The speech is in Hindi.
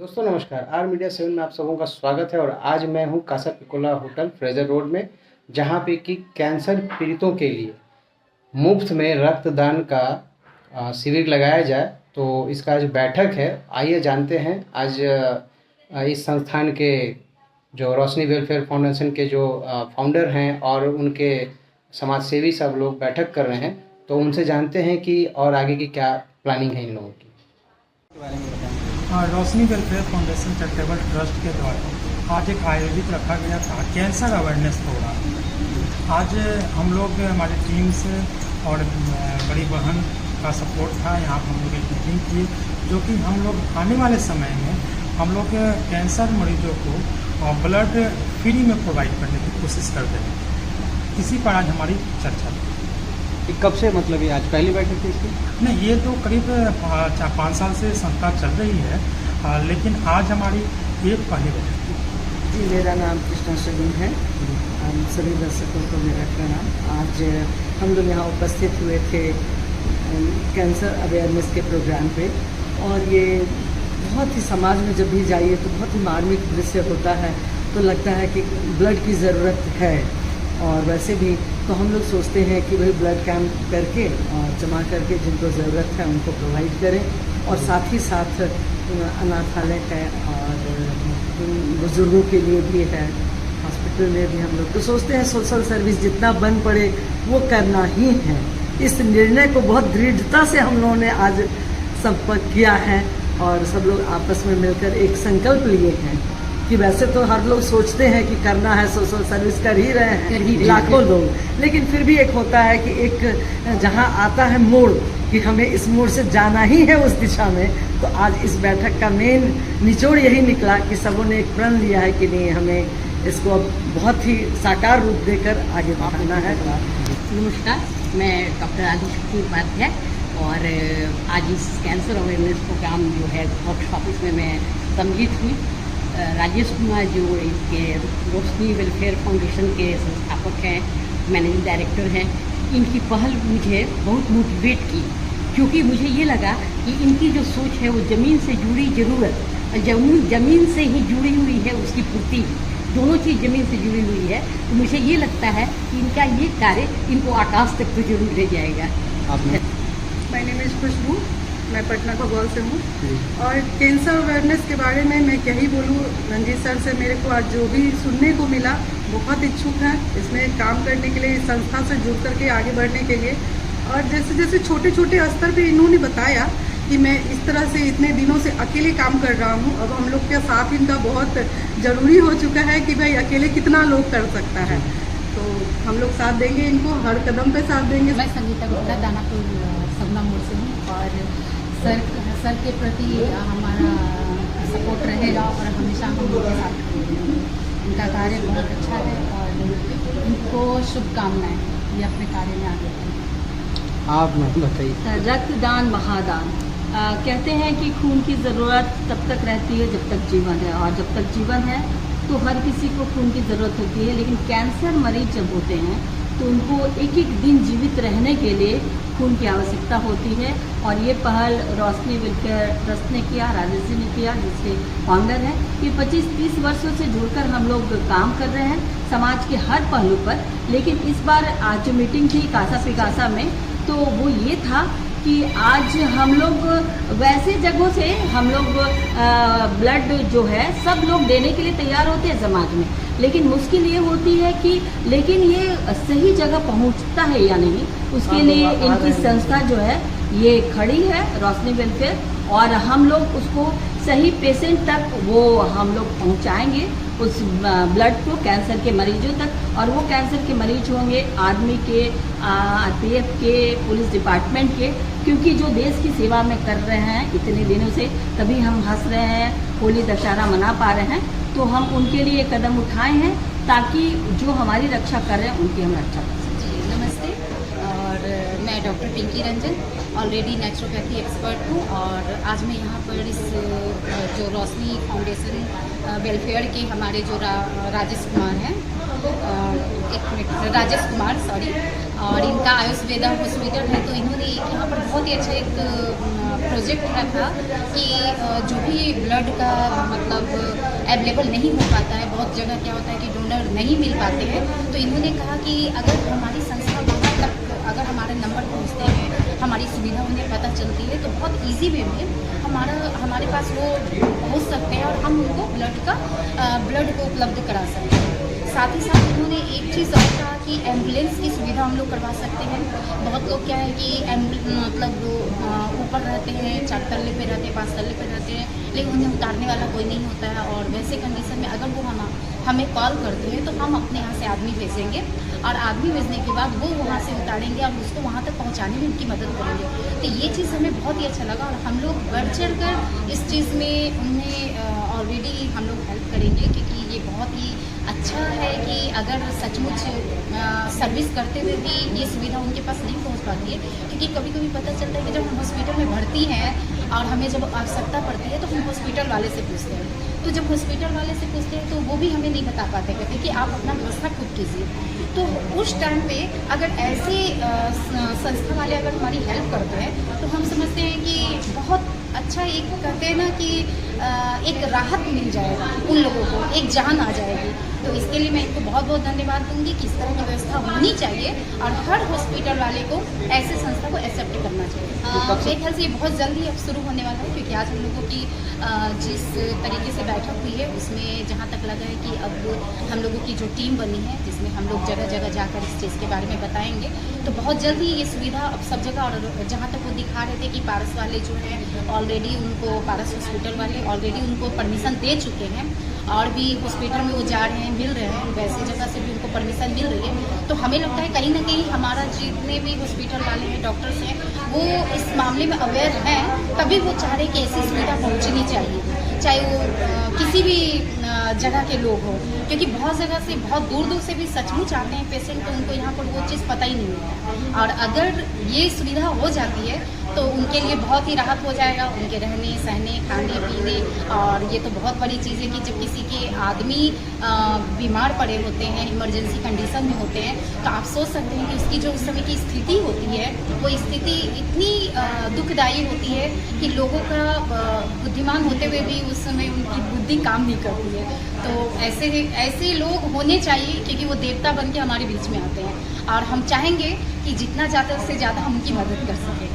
दोस्तों नमस्कार। आर मीडिया 7 में आप सबों का स्वागत है और आज मैं हूं कासा पिकोला होटल फ्रेजर रोड में, जहां पे कि कैंसर पीड़ितों के लिए मुफ्त में रक्तदान का शिविर लगाया जाए। तो इसका आज बैठक है, आइए जानते हैं। आज इस संस्थान के जो रोशनी वेलफेयर फाउंडेशन के जो फाउंडर हैं और उनके समाज सेवी सब लोग बैठक कर रहे हैं, तो उनसे जानते हैं कि और आगे की क्या प्लानिंग है इन लोगों की। रोशनी वेलफेयर फाउंडेशन चैरिटेबल ट्रस्ट के द्वारा आज एक आयोजित रखा गया था कैंसर अवेयरनेस प्रोग्राम। आज हम लोग हमारी टीम से और बड़ी बहन का सपोर्ट था। यहाँ पर हम लोग एक मीटिंग की, जो कि हम लोग आने वाले समय में हम लोग कैंसर मरीजों को ब्लड फ्री में प्रोवाइड करने की कोशिश करते हैं। इसी पर आज हमारी चर्चा थी। कब से मतलब ये आज पहली बैठक थी इसकी? नहीं, ये तो करीब 4-5 साल से संस्था चल रही है, लेकिन आज हमारी एक पहली बैठक थी। जी, मेरा नाम कृष्णा सलीम है। हम सभी दर्शकों को मेरा प्रणाम। आज हम लोग यहाँ उपस्थित हुए थे कैंसर अवेयरनेस के प्रोग्राम पे, और ये बहुत ही समाज में जब भी जाइए तो बहुत ही मार्मिक दृश्य होता है। तो लगता है कि ब्लड की ज़रूरत है, और वैसे भी तो हम लोग सोचते हैं कि वही ब्लड कैंप करके और जमा करके जिनको ज़रूरत है उनको प्रोवाइड करें, और साथ ही साथ अनाथालय है और बुज़ुर्गों के लिए भी है, हॉस्पिटल में भी हम लोग तो सोचते हैं सोशल सर्विस जितना बन पड़े वो करना ही है। इस निर्णय को बहुत दृढ़ता से हम लोगों ने आज संपर्क किया है, और सब लोग आपस में मिलकर एक संकल्प लिए हैं कि वैसे तो हर लोग सोचते हैं कि करना है, सोशल सर्विस कर ही रहे हैं लाखों लोग, लेकिन फिर भी एक होता है कि एक जहां आता है मोड़ कि हमें इस मोड़ से जाना ही है उस दिशा में। तो आज इस बैठक का मेन निचोड़ यही निकला कि सबों ने एक प्रण लिया है कि नहीं, हमें इसको अब बहुत ही साकार रूप देकर आगे बढ़ाना है। नमस्कार, मैं डॉक्टर आदिशक्ति उपाध्याय, और आज इस कैंसर अवेयरनेस प्रोग्राम जो है वर्कशॉप में मैं सम्मिलित हुई। राजेश कुमार जो इसके रोशनी वेलफेयर फाउंडेशन के संस्थापक हैं, मैनेजिंग डायरेक्टर हैं, इनकी पहल मुझे बहुत मोटिवेट की, क्योंकि मुझे ये लगा कि इनकी जो सोच है वो ज़मीन से जुड़ी ज़रूरत, ज़मीन से ही जुड़ी हुई है, उसकी पूर्ति दोनों चीज़ ज़मीन से जुड़ी हुई है। तो मुझे ये लगता है कि इनका ये कार्य इनको आकाश तक तो जरूर ले जाएगा। माय नेम इज़ खुशबू, मैं पटना भगवान से हूँ। और कैंसर अवेयरनेस के बारे में मैं क्या ही बोलूँ, रंजीत सर से मेरे को आज जो भी सुनने को मिला, बहुत इच्छुक है इसमें काम करने के लिए, इस संस्था से जुड़ करके आगे बढ़ने के लिए। और जैसे जैसे छोटे छोटे स्तर पे इन्होंने बताया कि मैं इस तरह से इतने दिनों से अकेले काम कर रहा हूँ, अब हम लोग के साथ इनका बहुत ज़रूरी हो चुका है कि भाई अकेले कितना लोग कर सकता है। तो हम लोग साथ देंगे, इनको हर कदम पे साथ देंगे। मैं संगीता गुप्ता दानापुर सबना मोड़ से हूँ, और सर के प्रति हमारा सपोर्ट रहेगा और हमेशा हम लोग के साथ रहेंगे। उनका कार्य बहुत अच्छा है और उनको शुभकामनाएं, ये अपने कार्य में आगे बढ़ें। आप बताइए। रक्तदान महादान। कहते हैं कि खून की ज़रूरत तब तक रहती है जब तक जीवन है, और जब तक जीवन है तो हर किसी को खून की ज़रूरत होती है। लेकिन कैंसर मरीज जब होते हैं तो उनको एक एक दिन जीवित रहने के लिए खून की आवश्यकता होती है, और ये पहल रोशनी वेलफेयर ट्रस्ट ने किया, राजेश जी ने किया, जिसके फाउंडर हैं। ये 25-30 वर्षों से जुड़कर हम लोग काम कर रहे हैं समाज के हर पहलू पर। लेकिन इस बार आज जो मीटिंग थी कासा पिकासा में, तो वो ये था कि आज हम लोग वैसे जगहों से हम लोग ब्लड जो है सब लोग देने के लिए तैयार होते हैं समाज में, लेकिन मुश्किल ये होती है कि लेकिन ये सही जगह पहुंचता है या नहीं, उसके लिए इनकी संस्था जो है ये खड़ी है, रोशनी वेलफेयर, और हम लोग उसको सही पेशेंट तक वो हम लोग पहुंचाएंगे उस ब्लड को कैंसर के मरीजों तक। और वो कैंसर के मरीज होंगे आर्मी के, आरपीएफ के, पुलिस डिपार्टमेंट के, क्योंकि जो देश की सेवा में कर रहे हैं इतने दिनों से, तभी हम हंस रहे हैं, होली दशहरा मना पा रहे हैं। तो हम उनके लिए कदम उठाए हैं ताकि जो हमारी रक्षा कर रहे हैं उनकी हम रक्षा कर सकें। नमस्ते, और मैं doctor Pinky Ranjan, already naturopathy expert हूँ, और आज मैं यहाँ पर इस जो रोशनी फाउंडेशन वेलफेयर के हमारे जो राजेश कुमार हैं, एक मिनट, राजेश कुमार, सॉरी। और इनका आयुर्वेदा हॉस्पिटल है, तो इन्होंने यहाँ पर बहुत ही अच्छा एक प्रोजेक्ट रखा कि जो भी ब्लड का मतलब अवेलेबल नहीं हो पाता है, बहुत जगह क्या होता है कि डोनर नहीं मिल पाते हैं, तो इन्होंने कहा कि अगर हमारी संस्था वहाँ तक अगर हमारे नंबर पहुँचते हैं, हमारी सुविधा उन्हें पता चलती है, तो बहुत ईजी वे में हमारे पास वो पहुँच सकते हैं और हम उनको ब्लड को उपलब्ध करा सकते हैं। साथ ही साथ उन्होंने एक चीज़ और कहा कि एम्बुलेंस की सुविधा हम लोग करवा सकते हैं। बहुत लोग क्या है कि मतलब ऊपर रहते हैं, 4 तल्ले पे रहते हैं, 5 तल्ले पे रहते हैं, लेकिन उन्हें उतारने वाला कोई नहीं होता है। और वैसे कंडीशन में अगर वो हमें कॉल करते हैं तो हम अपने यहाँ से आदमी भेजेंगे और आदमी भेजने के बाद वो वहाँ से उतारेंगे और उसको वहाँ तक पहुँचाने में उनकी मदद करेंगे। तो ये चीज़ हमें बहुत ही अच्छा लगा और हम लोग बढ़ चढ़ कर इस चीज़ में उन्हें ऑलरेडी हम लोग हेल्प करेंगे, क्योंकि ये बहुत ही अच्छा है कि अगर सचमुच सर्विस करते हुए भी ये सुविधा उनके पास नहीं पहुंच पाती है, क्योंकि कभी कभी पता चलता है कि जब हम हॉस्पिटल में भर्ती हैं और हमें जब आवश्यकता पड़ती है तो हम हॉस्पिटल वाले से पूछते हैं, तो जब हॉस्पिटल वाले से पूछते हैं तो वो भी हमें नहीं बता पाते, कहते कि आप अपना व्यवस्था खुद कीजिए। तो उस टाइम पे अगर ऐसे संस्था वाले अगर हमारी हेल्प करते हैं तो हम समझते हैं कि बहुत अच्छा, एक कहते हैं ना कि एक राहत मिल जाएगा उन लोगों को, एक जान आ जाएगी। तो इसके लिए मैं इनको बहुत बहुत धन्यवाद दूंगी कि इस तरह की व्यवस्था होनी चाहिए और हर हॉस्पिटल वाले को ऐसे संस्था को एक्सेप्ट करना चाहिए। मेरे ख्याल से ये बहुत जल्दी अब शुरू होने वाला है, क्योंकि आज हम लोगों की जिस तरीके से बैठक हुई है उसमें जहाँ तक लगा है कि अब हम लोगों की जो टीम बनी है जिसमें हम लोग जगह जगह जाकर इस चीज़ के बारे में बताएंगे, तो बहुत जल्दी ये सुविधा अब सब जगह। और जहाँ तक वो दिखा रहे थे कि पारस वाले जो हैं ऑलरेडी उनको, पारस हॉस्पिटल वाले ऑलरेडी उनको परमिशन दे चुके हैं और भी हॉस्पिटल में वो जा रहे हैं, मिल रहे हैं, वैसी जगह से भी उनको परमिशन मिल रही है। तो हमें लगता है कहीं ना कहीं हमारा जितने भी हॉस्पिटल वाले हैं, डॉक्टर्स हैं, वो इस मामले में अवेयर हैं, तभी वो चाह रहे कि ऐसी सुविधा पहुँचनी चाहिए, चाहे वो किसी भी जगह के लोग हों, क्योंकि बहुत जगह से, बहुत दूर दूर से भी सचमुच आते हैं पेशेंट, तो उनको यहाँ पर वो चीज़ पता ही नहीं है। और अगर ये सुविधा हो जाती है तो उनके लिए बहुत ही राहत हो जाएगा, उनके रहने सहने, खाने पीने। और ये तो बहुत बड़ी चीज़ है कि जब किसी के आदमी बीमार पड़े होते हैं, इमरजेंसी कंडीशन में होते हैं, तो आप सोच सकते हैं कि उसकी जो उस समय की स्थिति होती है वो स्थिति इतनी दुखदायी होती है कि लोगों का बुद्धिमान होते हुए भी उस समय उनकी बुद्धि काम नहीं करती है। तो ऐसे लोग होने चाहिए, क्योंकि वो देवता बन के हमारे बीच में आते हैं और हम चाहेंगे कि जितना ज़्यादा से ज़्यादा हम उनकी मदद कर सकें।